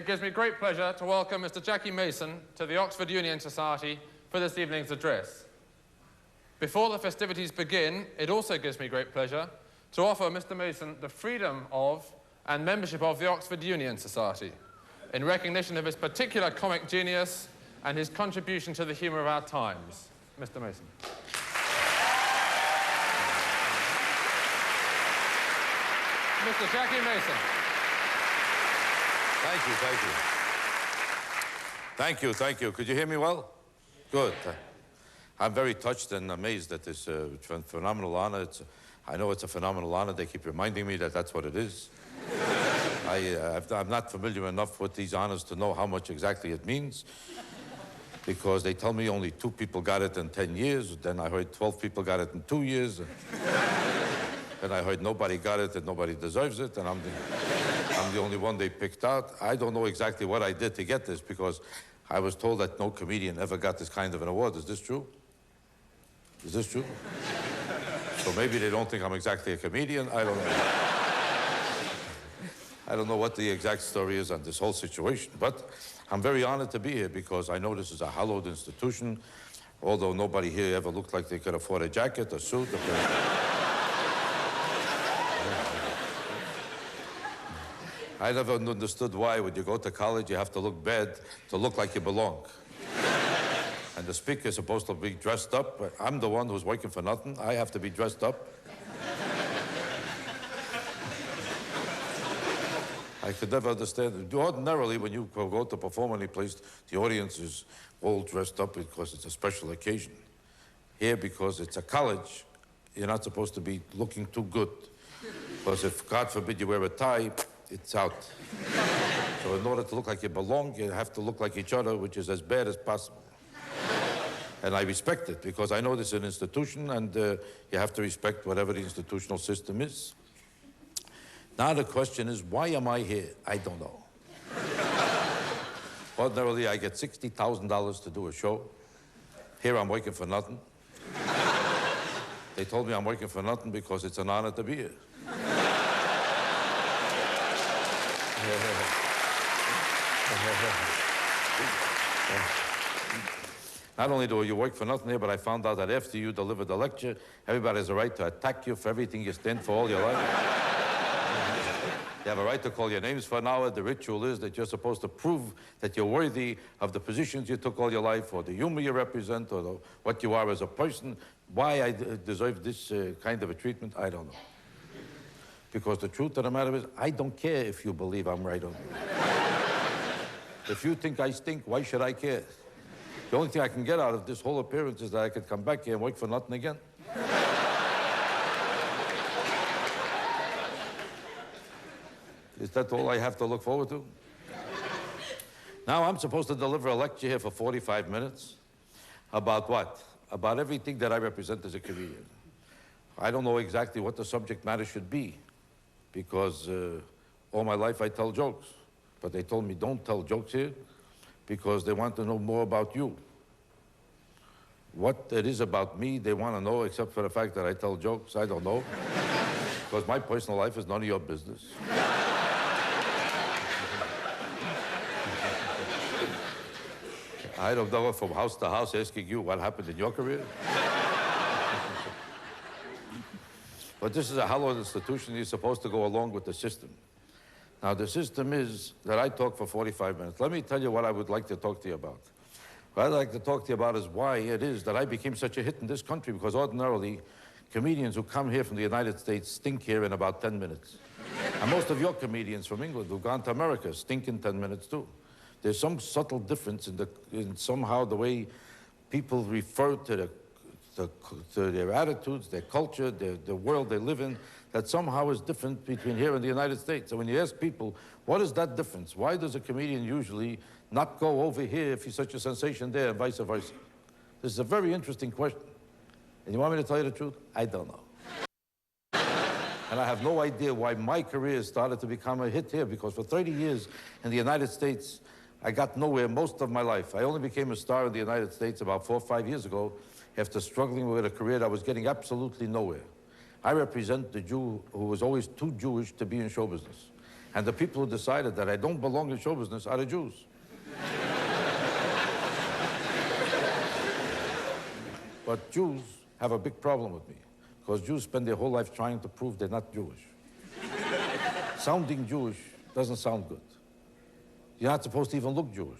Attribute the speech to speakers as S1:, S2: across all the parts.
S1: gives me great pleasure to welcome Mr. Jackie Mason to the Oxford Union Society for this evening's address. Before the festivities begin, it also gives me great pleasure to offer Mr. Mason the freedom of and membership of the Oxford Union Society in recognition of his particular comic genius and his contribution to the humour of our times. Mr. Mason. Mr. Jackie Mason.
S2: Thank you, thank you. Thank you, thank you. Could you hear me well? Good. I'm very touched and amazed at this phenomenal honor. I know it's a phenomenal honor. They keep reminding me that that's what it is. I'm not familiar enough with these honors to know how much exactly it means, because they tell me only 2 people got it in 10 years. Then I heard 12 people got it in 2 years. Then I heard nobody got it and nobody deserves it, and I'm the only one they picked out. I don't know exactly what I did to get this, because I was told that no comedian ever got this kind of an award. Is this true? Is this true? So maybe they don't think I'm exactly a comedian. I don't know. I don't know what the exact story is on this whole situation, but I'm very honored to be here because I know this is a hallowed institution, although nobody here ever looked like they could afford a jacket, a suit, I never understood why when you go to college you have to look bad to look like you belong. And the speaker is supposed to be dressed up. I'm the one who's working for nothing. I have to be dressed up. I could never understand it. Ordinarily, when you go to perform any place, the audience is all dressed up because it's a special occasion. Here, because it's a college, you're not supposed to be looking too good. Because if, God forbid, you wear a tie, it's out. So in order to look like you belong, you have to look like each other, which is as bad as possible. And I respect it, because I know this is an institution, and you have to respect whatever the institutional system is. Now the question is, why am I here? I don't know. Ordinarily, I get $60,000 to do a show. Here I'm working for nothing. They told me I'm working for nothing because it's an honor to be here. Not only do you work for nothing here, but I found out that after you deliver the lecture, everybody has a right to attack you for everything you stand for all your life. You have a right to call your names for an hour. The ritual is that you're supposed to prove that you're worthy of the positions you took all your life, or the humor you represent, or what you are as a person. Why I deserve this kind of a treatment, I don't know. Because the truth of the matter is, I don't care if you believe I'm right or not. If you think I stink, why should I care? The only thing I can get out of this whole appearance is that I could come back here and work for nothing again. Is that all I have to look forward to? Now I'm supposed to deliver a lecture here for 45 minutes. About what? About everything that I represent as a comedian. I don't know exactly what the subject matter should be, because all my life I tell jokes. But they told me, don't tell jokes here, because they want to know more about you. What it is about me, they want to know, except for the fact that I tell jokes, I don't know. Because my personal life is none of your business. I don't go from house to house asking you what happened in your career. But this is a hallowed institution. You're supposed to go along with the system. Now, the system is that I talk for 45 minutes. Let me tell you what I would like to talk to you about. What I'd like to talk to you about is why it is that I became such a hit in this country, because ordinarily, comedians who come here from the United States stink here in about 10 minutes. And most of your comedians from England who've gone to America stink in 10 minutes, too. There's some subtle difference in somehow the way people refer to their attitudes, their culture, the world they live in, that somehow is different between here and the United States. So when you ask people, what is that difference? Why does a comedian usually not go over here if he's such a sensation there, and vice versa? This is a very interesting question. And you want me to tell you the truth? I don't know. And I have no idea why my career started to become a hit here, because for 30 years in the United States, I got nowhere most of my life. I only became a star in the United States about 4 or 5 years ago after struggling with a career that was getting absolutely nowhere. I represent the Jew who was always too Jewish to be in show business. And the people who decided that I don't belong in show business are the Jews. But Jews have a big problem with me, because Jews spend their whole life trying to prove they're not Jewish. Sounding Jewish doesn't sound good. You're not supposed to even look Jewish.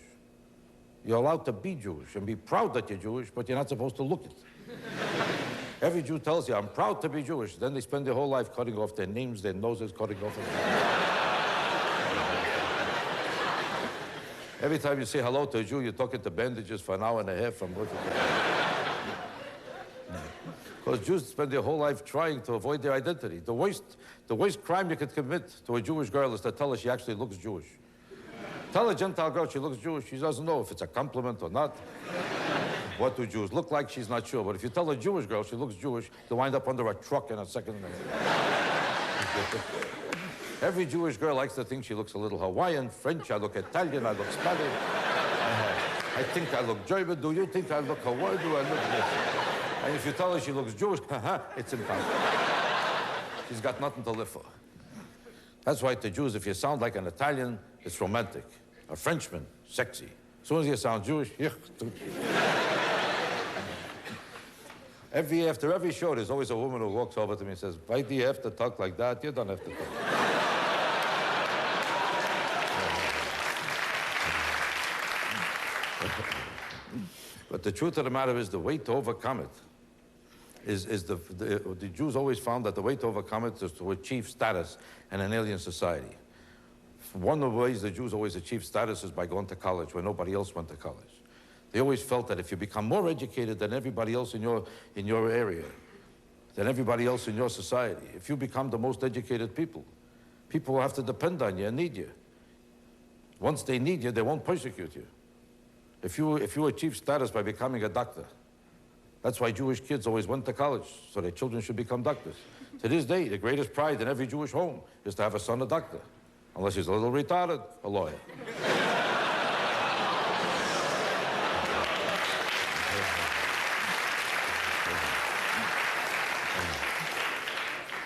S2: You're allowed to be Jewish and be proud that you're Jewish, but you're not supposed to look it. Every Jew tells you, I'm proud to be Jewish. Then they spend their whole life cutting off their names, their noses, cutting off their... Every time you say hello to a Jew, you're talking to bandages for an hour and a half from both of them. Because Jews spend their whole life trying to avoid their identity. The worst crime you could commit to a Jewish girl is to tell her she actually looks Jewish. Tell a Gentile girl she looks Jewish, she doesn't know if it's a compliment or not. What do Jews look like? She's not sure. But if you tell a Jewish girl she looks Jewish, they'll wind up under a truck in a second. Every Jewish girl likes to think she looks a little Hawaiian, French, I look Italian, I look Spanish. I think I look German. Do you think I look Hawaiian? Do I look this? And if you tell her she looks Jewish, it's impossible. She's got nothing to live for. That's why to Jews, if you sound like an Italian, it's romantic. A Frenchman, sexy. As soon as you sound Jewish, after every show, there's always a woman who walks over to me and says, why do you have to talk like that? You don't have to talk. But the truth of the matter is the way to overcome it is the Jews always found that the way to overcome it is to achieve status in an alien society. One of the ways the Jews always achieved status is by going to college where nobody else went to college. They always felt that if you become more educated than everybody else in your area, than everybody else in your society, if you become the most educated people will have to depend on you and need you. Once they need you, they won't persecute you. If you achieve status by becoming a doctor, that's why Jewish kids always went to college, so their children should become doctors. To this day, the greatest pride in every Jewish home is to have a son a doctor. Unless he's a little retarded, a lawyer.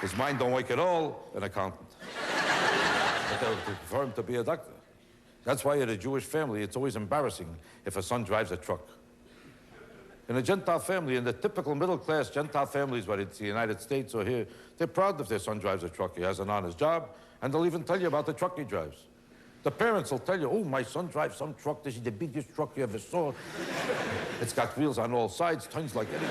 S2: His mind don't work at all, an accountant. But they would prefer him to be a doctor. That's why in a Jewish family, it's always embarrassing if a son drives a truck. In a Gentile family, in the typical middle-class Gentile families, whether it's the United States or here, they're proud if their son drives a truck. He has an honest job, and they'll even tell you about the truck he drives. The parents will tell you, oh, my son drives some truck. This is the biggest truck you ever saw. It's got wheels on all sides, tons like anything.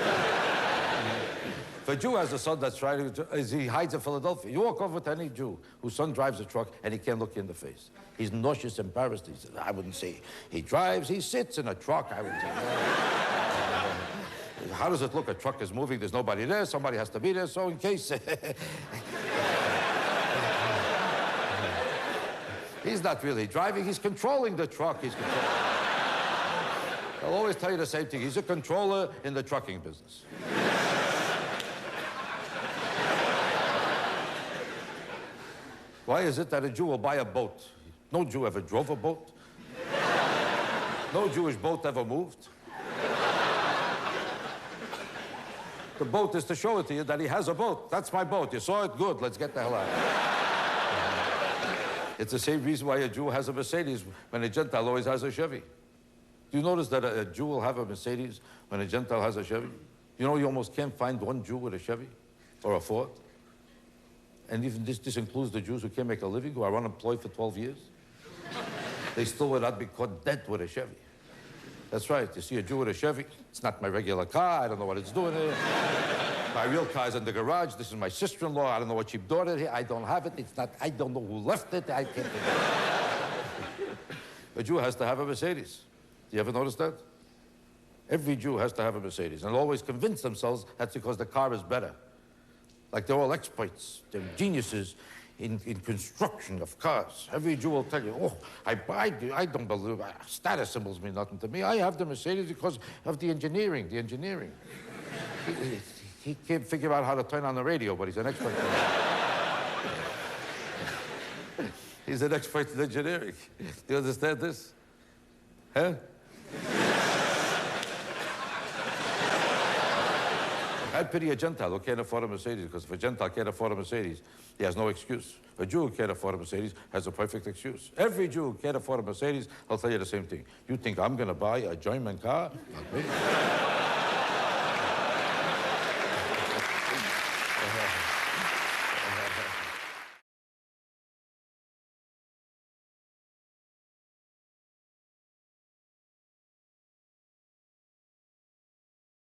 S2: If a Jew has a son that's trying to, he hides in Philadelphia. You walk over to any Jew whose son drives a truck and he can't look you in the face. He's nauseous, embarrassed. He says, I wouldn't say he drives, he sits in a truck. I would say, no. How does it look? A truck is moving, there's nobody there, somebody has to be there, so in case. He's not really driving, he's controlling the truck. I'll always tell you the same thing. He's a controller in the trucking business. Why is it that a Jew will buy a boat? No Jew ever drove a boat. No Jewish boat ever moved. The boat is to show it to you that he has a boat. That's my boat. You saw it? Good. Let's get the hell out. It's the same reason why a Jew has a Mercedes when a Gentile always has a Chevy. Do you notice that a Jew will have a Mercedes when a Gentile has a Chevy? You know, you almost can't find one Jew with a Chevy or a Ford. And even this includes the Jews who can't make a living, who are unemployed for 12 years. They still would not be caught dead with a Chevy. That's right. You see a Jew with a Chevy, it's not my regular car. I don't know what it's doing here. My real car is in the garage. This is my sister-in-law. I don't know what she brought it here. I don't have it. It's not, I don't know who left it. I can't. A Jew has to have a Mercedes. Do you ever notice that? Every Jew has to have a Mercedes, and they'll always convince themselves that's because the car is better. Like they're all experts, they're geniuses in construction of cars. Every Jew will tell you, oh, I don't believe, status symbols mean nothing to me. I have the Mercedes because of the engineering, He can't figure out how to turn on the radio, but he's an expert. He's an expert in engineering. Do you understand this? Huh? I pity a Gentile who can't afford a Mercedes, because if a Gentile can't afford a Mercedes, he has no excuse. A Jew who can't afford a Mercedes has a perfect excuse. Every Jew who can't afford a Mercedes, I'll tell you the same thing. You think I'm going to buy a German car? Not me.